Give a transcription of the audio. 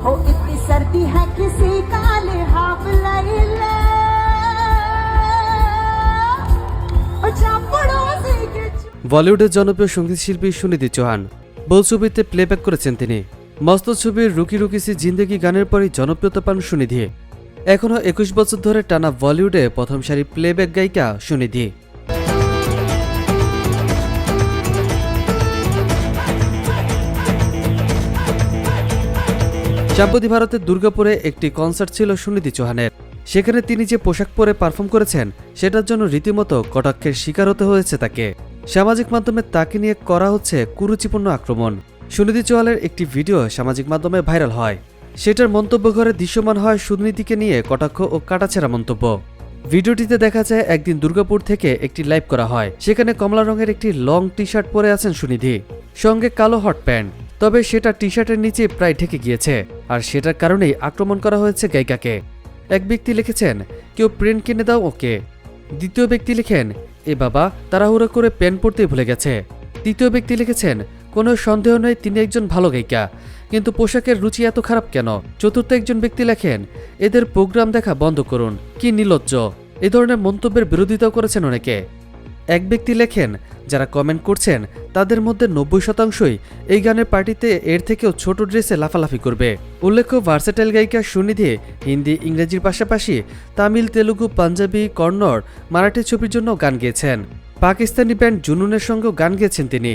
हो इतनी सर्दी है किसी का लिहाफ लैला और चापड़ों से বলিউডের জনপ্রিয় সঙ্গীতশিল্পী সুনিধি চৌহান বল ছবিতে প্লেব্যাক করেছেন তিনি। মস্ত ছবির রুকি রুকি সি জিন্দেগি গানের পরই জনপ্রিয়তা পান সুনিধি। এখনও 21 বছর ধরে টানা বলিউডে প্রথম সারি প্লেব্যাক গায়িকা সুনিধি। সম্প্রতি ভারতের দুর্গাপুরে একটি কনসার্ট ছিল সুনিধি চৌহানের। সেখানে তিনি যে পোশাক পরে পারফর্ম করেছেন সেটার জন্য রীতিমতো কটাক্ষের শিকার হতে হয়েছে তাকে। সামাজিক মাধ্যমে তাকে নিয়ে করা হচ্ছে কুরুচিপূর্ণ আক্রমণ। সুনিধি চৌহানের একটি ভিডিও সামাজিক মাধ্যমে ভাইরাল হয়। সেটার মন্তব্য ঘরে দৃশ্যমান হয় সুনিধিকে নিয়ে কটাক্ষ ও কাটাছেঁড়া মন্তব্য। ভিডিওটিতে দেখা যায় একদিন দুর্গাপুর থেকে একটি লাইভ করা হয়। সেখানে কমলা রঙের একটি লং টি শার্ট পরে আছেন সুনিধি, সঙ্গে কালো হট প্যান্ট। তবে সেটা টি শার্টের নিচে প্রায় ঢেকে গিয়েছে, আর সেটার কারণেই আক্রমণ করা হয়েছে গায়িকাকে। এক ব্যক্তি লিখেছেন, কেউ প্রিন্ট কিনে দাও ওকে। দ্বিতীয় ব্যক্তি লিখেন, এ বাবা তাড়াহুড়ো করে প্যান্ট পরতেই ভুলে গেছে। তৃতীয় ব্যক্তি লিখেছেন, কোনো সন্দেহ নেই তিনি একজন ভালো গায়িকা, কিন্তু পোশাকের রুচি এত খারাপ কেন। চতুর্থ একজন ব্যক্তি লেখেন, এদের প্রোগ্রাম দেখা বন্ধ করুন, কি নির্লজ্জ। এ ধরনের মন্তব্যের বিরোধিতাও করেছেন অনেকে। এক ব্যক্তি লেখেন, যারা কমেন্ট করছেন তাদের মধ্যে 90% এই গানের পার্টিতে এর থেকেও ছোট ড্রেসে লাফালাফি করবে। উল্লেখ্য, ভার্সেটাইল গায়িকা সুনিধি হিন্দি ইংরেজির পাশাপাশি তামিল, তেলুগু, পাঞ্জাবি, কন্নড়, মারাঠি ছবির জন্য গান গেয়েছেন। পাকিস্তানি ব্যান্ড জুনুনের সঙ্গেও গান গেয়েছেন তিনি।